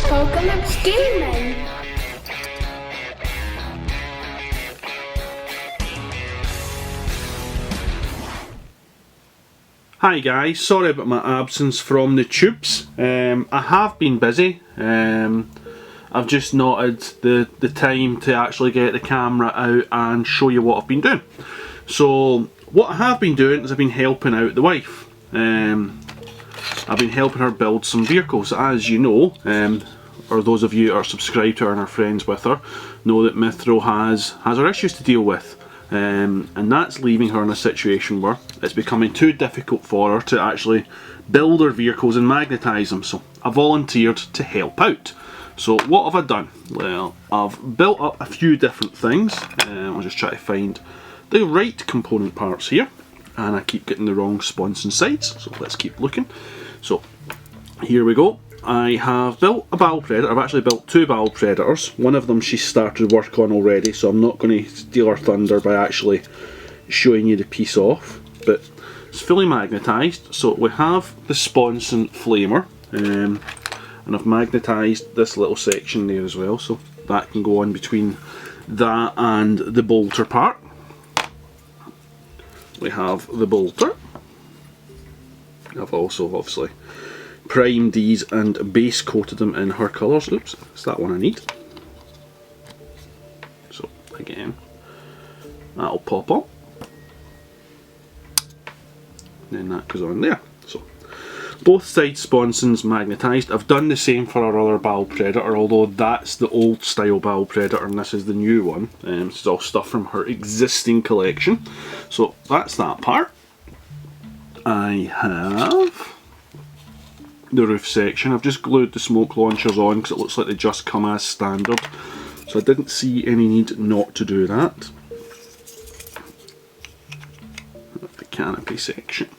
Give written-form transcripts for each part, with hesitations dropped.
Apocalypse Gaming. Hi guys, sorry about my absence from the tubes. I have been busy. I've just not had the time to actually get the camera out and show you what I've been doing. So what I have been doing is I've been helping out the wife. I've been helping her build some vehicles. As you know, or those of you who are subscribed to her and are friends with her, know that Mythril has her issues to deal with. And that's leaving her in a situation where it's becoming too difficult for her to actually build her vehicles and magnetise them. So I volunteered to help out. So what have I done? Well, I've built up a few different things. I'll just try to find the right component parts here, and I keep getting the wrong spawns and sides, so let's keep looking. So here we go. I have built a Baal Predator. I've actually built two Baal Predators. One of them she started work on already, so I'm not going to steal her thunder by actually showing you the piece off. But it's fully magnetised, so we have the sponson flamer, and I've magnetised this little section there as well, so that can go on between that and the bolter part. We have the bolter. I've also obviously primed these and base coated them in her colours. Oops, it's that one I need. So again, that'll pop on. Then that goes on there. So both side sponsons magnetised. I've done the same for our other Baal Predator, although that's the old style Baal Predator and this is the new one. This is all stuff from her existing collection. So that's that part. I have the roof section. I've just glued the smoke launchers on because it looks like they just come as standard. So I didn't see any need not to do that. The canopy section.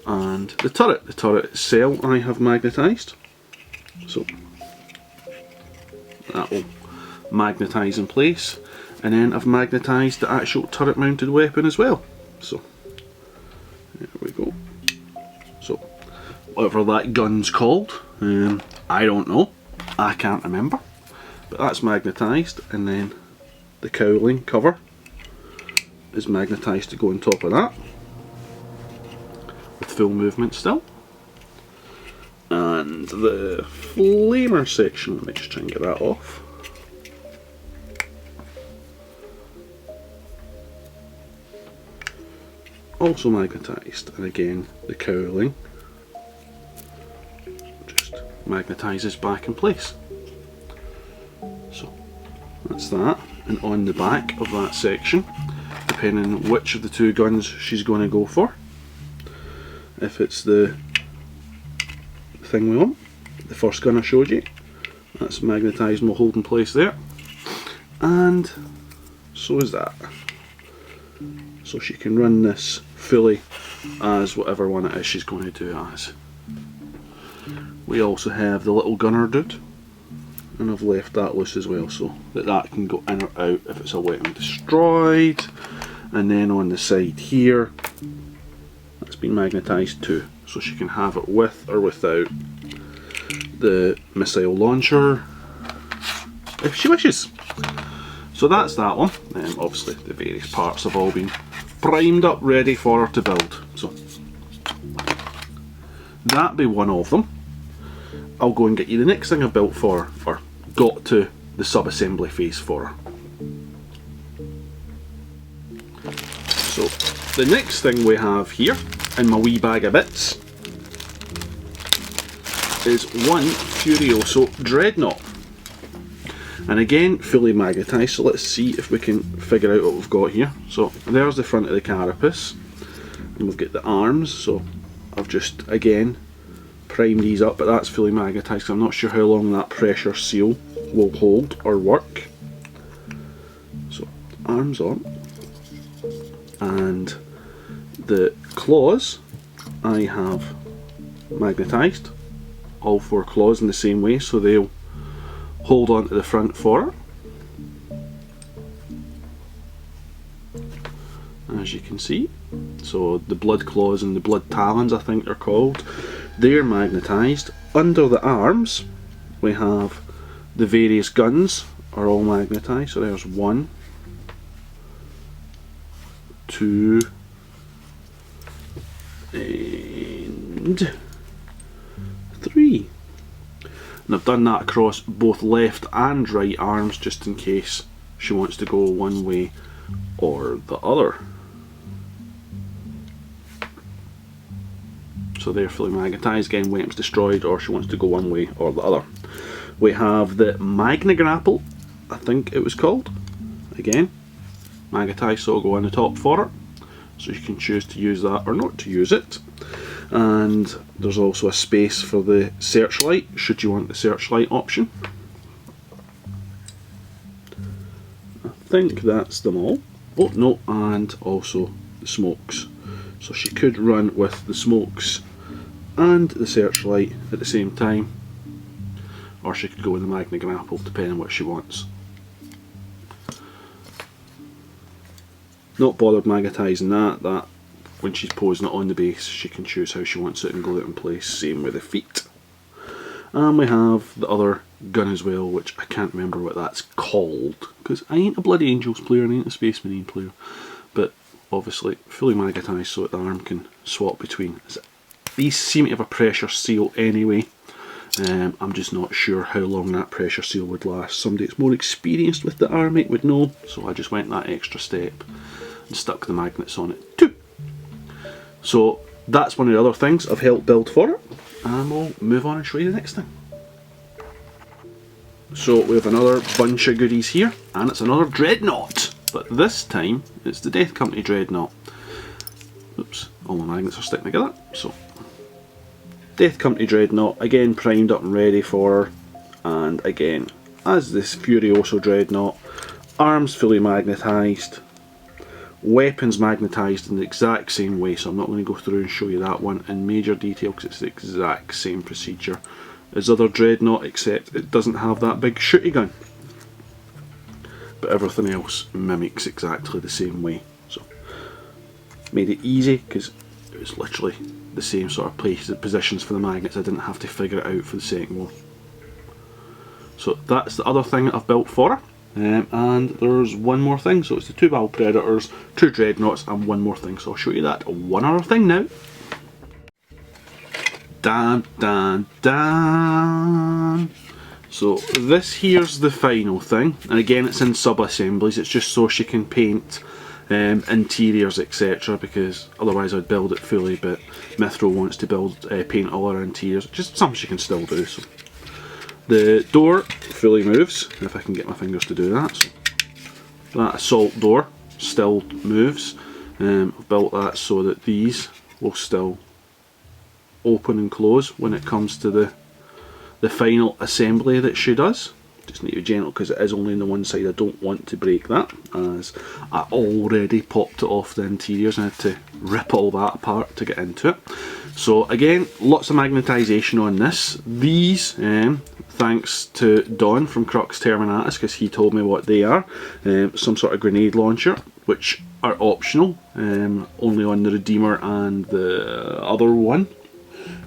And the turret itself I have magnetised, so that will magnetise in place, and then I've magnetised the actual turret mounted weapon as well. So there we go. So whatever that gun's called, I don't know, I can't remember, but that's magnetised, and then the cowling cover is magnetised to go on top of that. With full movement still. And the flamer section, let me just try and get that off. Also magnetised, and again the cowling just magnetises back in place. So that's that, and on the back of that section, depending on which of the two guns she's going to go for, if it's the thing we want, the first gun I showed you, that's magnetised and will hold in place there, and so is that. So she can run this fully as whatever one it is she's going to do it as. We also have the little gunner dude, and I've left that loose as well so that can go in or out if it's a weapon destroyed. And then on the side here, it's been magnetised too, so she can have it with or without the missile launcher if she wishes. So that's that one. Obviously the various parts have all been primed up ready for her to build, so that be one of them. I'll go and get you the next thing I've built for her, or got to the sub-assembly phase for her. So the next thing we have here in my wee bag of bits is one Furioso Dreadnought, and again fully magnetised. So let's see if we can figure out what we've got here. So there's the front of the carapace, and we've got the arms. So I've just again primed these up, but that's fully magnetised. I'm not sure how long that pressure seal will hold or work. So arms on, and the claws I have magnetised, all four claws in the same way, so they'll hold on to the front for her. As you can see, so the blood claws and the blood talons I think they're called, they're magnetised. Under the arms we have the various guns are all magnetised, so there's 1, 2 and 3. And I've done that across both left and right arms just in case she wants to go one way or the other. So they're fully magnetised, again weapons destroyed, or she wants to go one way or the other. We have the Magna Grapple, I think it was called, again magnetised, so it'll go on the top for her, so you can choose to use that or not to use it. And there's also a space for the searchlight, should you want the searchlight option. I think that's them all. Oh no, and also the smokes. So she could run with the smokes and the searchlight at the same time, or she could go with the Magna Grapple, depending on what she wants. Not bothered magnetising that when she's posing it on the base she can choose how she wants it and glue it in place, same with the feet. And we have the other gun as well, which I can't remember what that's called, because I ain't a bloody Angels player and I ain't a Space Marine player, but obviously fully magnetised so that the arm can swap between. These seem to have a pressure seal anyway. I'm just not sure how long that pressure seal would last. Somebody that's more experienced with the army would know, so I just went that extra step and stuck the magnets on it too. So that's one of the other things I've helped build for it, and we'll move on and show you the next thing. So we have another bunch of goodies here, and it's another Dreadnought, but this time it's the Death Company Dreadnought. Oops, all the magnets are sticking together. So Death Company Dreadnought, again primed up and ready for her, and again as this Furioso Dreadnought, arms fully magnetised, weapons magnetised in the exact same way, so I'm not going to go through and show you that one in major detail because it's the exact same procedure as other Dreadnought, except it doesn't have that big shooty gun, but everything else mimics exactly the same way. So made it easy because it was literally the same sort of positions for the magnets. I didn't have to figure it out for the second one. So that's the other thing that I've built for her. And there's one more thing, so it's the 2 Baal Predators, 2 Dreadnoughts and one more thing, so I'll show you that one other thing now. Dun dun dun! So this here's the final thing, and again it's in sub-assemblies, it's just so she can paint interiors etc, because otherwise I'd build it fully, but Mythril wants to paint all her interiors, just something she can still do. So the door fully moves, if I can get my fingers to do that. So that assault door still moves. I've built that so that these will still open and close when it comes to the final assembly that she does. Just need to be gentle because it is only on the one side. I don't want to break that, as I already popped it off the interiors and I had to rip all that apart to get into it. So again, lots of magnetisation on this. These, thanks to Don from Crux Terminatus, because he told me what they are. Some sort of grenade launcher, which are optional, only on the Redeemer and the other one,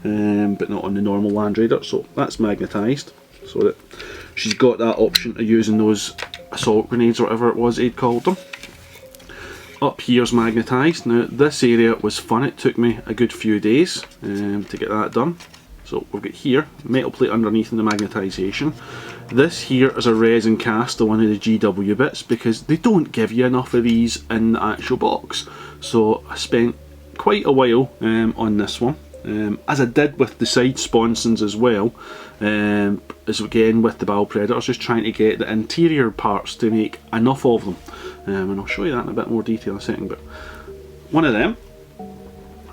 but not on the normal Land Raider. So that's magnetised, so that she's got that option of using those assault grenades or whatever it was he'd called them. Up here's magnetised. Now this area was fun, it took me a good few days to get that done. So we've got here, metal plate underneath in the magnetisation. This here is a resin cast of one of the GW bits, because they don't give you enough of these in the actual box. So I spent quite a while on this one. As I did with the side sponsons as well, as again with the Baal Predators, just trying to get the interior parts to make enough of them. And I'll show you that in a bit more detail in a second, but one of them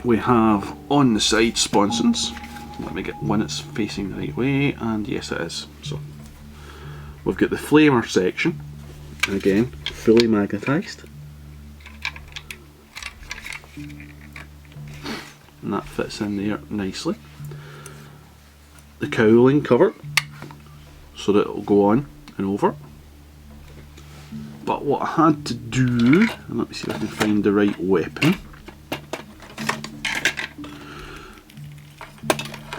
we have on the side sponsons. Let me get one that's facing the right way, and yes it is. So we've got the flamer section, and again fully magnetised, and that fits in there nicely. The cowling cover, so that it'll go on and over. But what I had to do, and let me see if I can find the right weapon,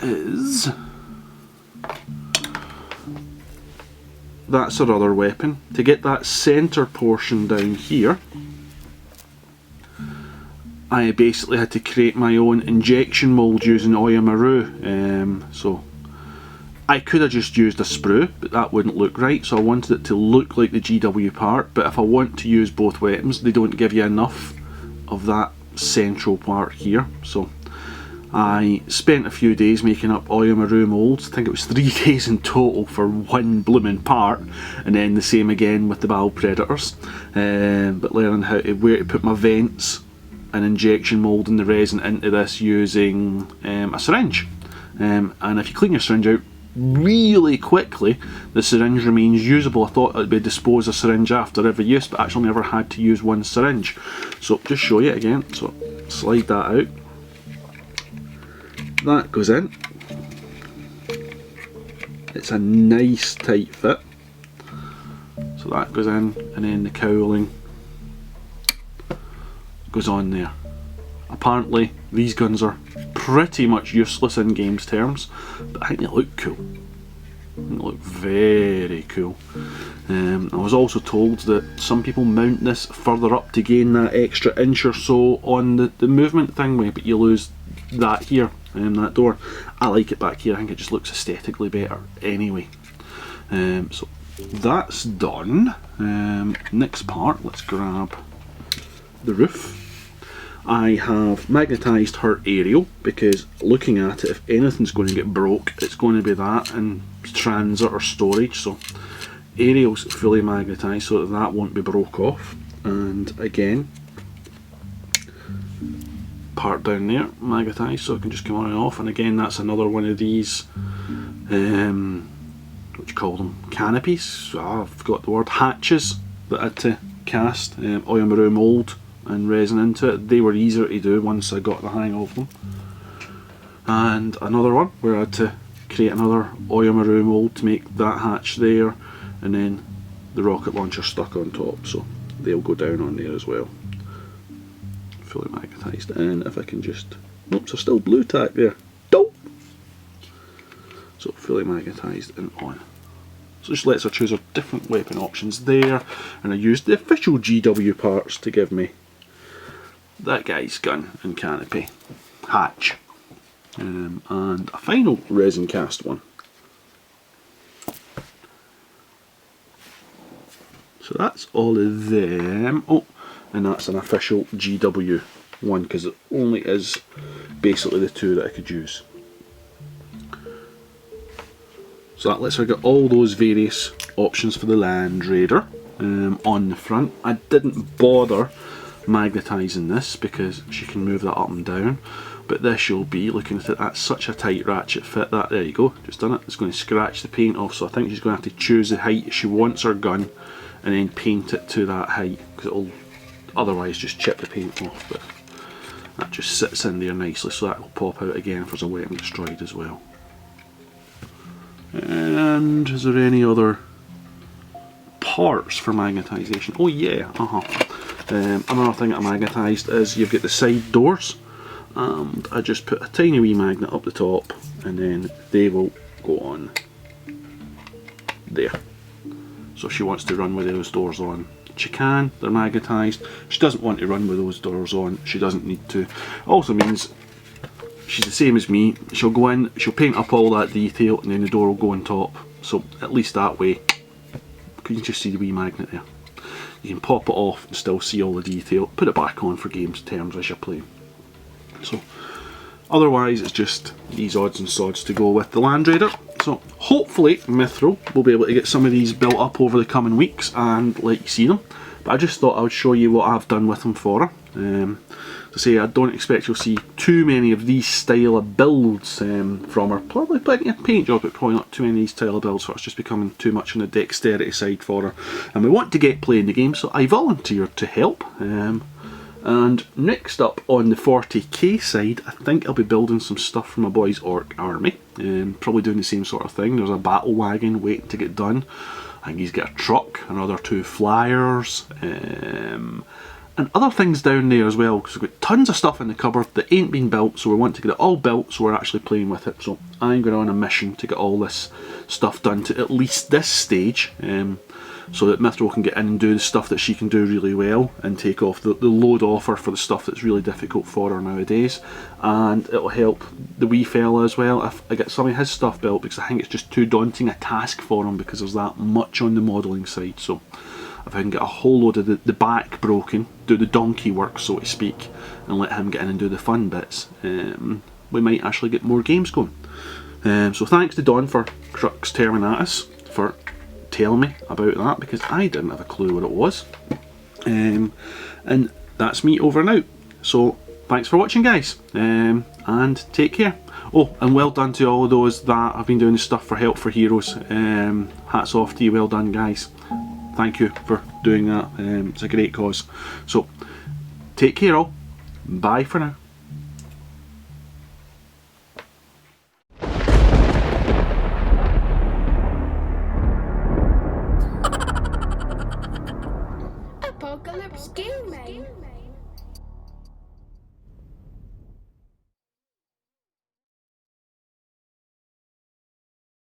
is... That's our other weapon. To get that centre portion down here, I basically had to create my own injection mould using Oyamaru. So I could have just used a sprue, but that wouldn't look right, so I wanted it to look like the GW part. But if I want to use both weapons, they don't give you enough of that central part here. So I spent a few days making up Oyamaru moulds. I think it was 3 days in total for one blooming part, and then the same again with the Baal Predators. But learning where to put my vents and injection moulding the resin into this using a syringe. And if you clean your syringe out really quickly, the syringe remains usable. I thought it would be dispose of syringe after every use, but actually never had to use one syringe. So just show you again. So slide that out. That goes in. It's a nice tight fit. So that goes in, and then the cowling goes on there. Apparently these guns are pretty much useless in games terms, but I think they look cool. They look very cool. I was also told that some people mount this further up to gain that extra inch or so on the movement thingy, but you lose that here, that door. I like it back here. I think it just looks aesthetically better anyway. So that's done. Next part, let's grab the roof. I have magnetised her aerial because looking at it, if anything's going to get broke, it's going to be that in transit or storage. So aerial's fully magnetised so that won't be broke off. And again, part down there magnetised so it can just come on and off. And again, that's another one of these what do you call them, canopies? I forgot the word, hatches that I had to cast Oyamaru mould and resin into it. They were easier to do once I got the hang of them. And another one where I had to create another Oyamaru mould to make that hatch there, and then the rocket launcher stuck on top, so they'll go down on there as well. Fully magnetised. And if I can just, oops, there's still blue tack there. Dope! So fully magnetised and on. So just lets her choose her different weapon options there, and I used the official GW parts to give me that guy's gun and canopy hatch, and a final resin cast one. So that's all of them. Oh, and that's an official GW one because it only is basically the two that I could use. So that lets her get all those various options for the Land Raider on the front. I didn't bother magnetising this because she can move that up and down, but this you'll be looking at it, that's such a tight ratchet fit. That, there you go, just done it. It's going to scratch the paint off, so I think she's going to have to choose the height she wants her gun and then paint it to that height, because it'll otherwise just chip the paint off. But that just sits in there nicely, so that will pop out again if there's a weapon destroyed as well. And is there any other parts for magnetisation? Oh yeah, another thing that I magnetised is you've got the side doors, and I just put a tiny wee magnet up the top, and then they will go on there. So if she wants to run with those doors on, she can. They're magnetised. She doesn't want to run with those doors on, she doesn't need to. Also means she's the same as me. She'll go in, she'll paint up all that detail, and then the door will go on top. So at least that way, you can just see the wee magnet there. You can pop it off and still see all the detail. Put it back on for games terms as you're playing. So otherwise it's just these odds and sods to go with the Land Raider. So hopefully Mythril will be able to get some of these built up over the coming weeks and let you see them. But I just thought I would show you what I've done with them for her. To say, I don't expect you'll see too many of these style of builds from her. Probably plenty of paint job, but probably not too many of these style of builds, so it's just becoming too much on the dexterity side for her. And we want to get playing the game, so I volunteered to help. And next up on the 40k side, I think I'll be building some stuff for my boys' Orc army. Probably doing the same sort of thing. There's a battle wagon waiting to get done. I think he's got a truck, another 2 flyers, and and other things down there as well, because we've got tons of stuff in the cupboard that ain't been built, so we want to get it all built so we're actually playing with it. So I'm going on a mission to get all this stuff done to at least this stage, so that Mythril can get in and do the stuff that she can do really well and take off the load off her for the stuff that's really difficult for her nowadays. And it'll help the wee fella as well if I get some of his stuff built, because I think it's just too daunting a task for him because there's that much on the modelling side. So if I can get a whole load of the back broken, do the donkey work so to speak, and let him get in and do the fun bits, we might actually get more games going. So thanks to Dawn for Crux Terminatus for telling me about that, because I didn't have a clue what it was. And that's me over and out. So thanks for watching, guys, and take care. Oh, and well done to all of those that have been doing stuff for Help for Heroes. Hats off to you, well done, guys. Thank you for doing that. It's a great cause. So take care all. Bye for now. Apocalypse Gaming.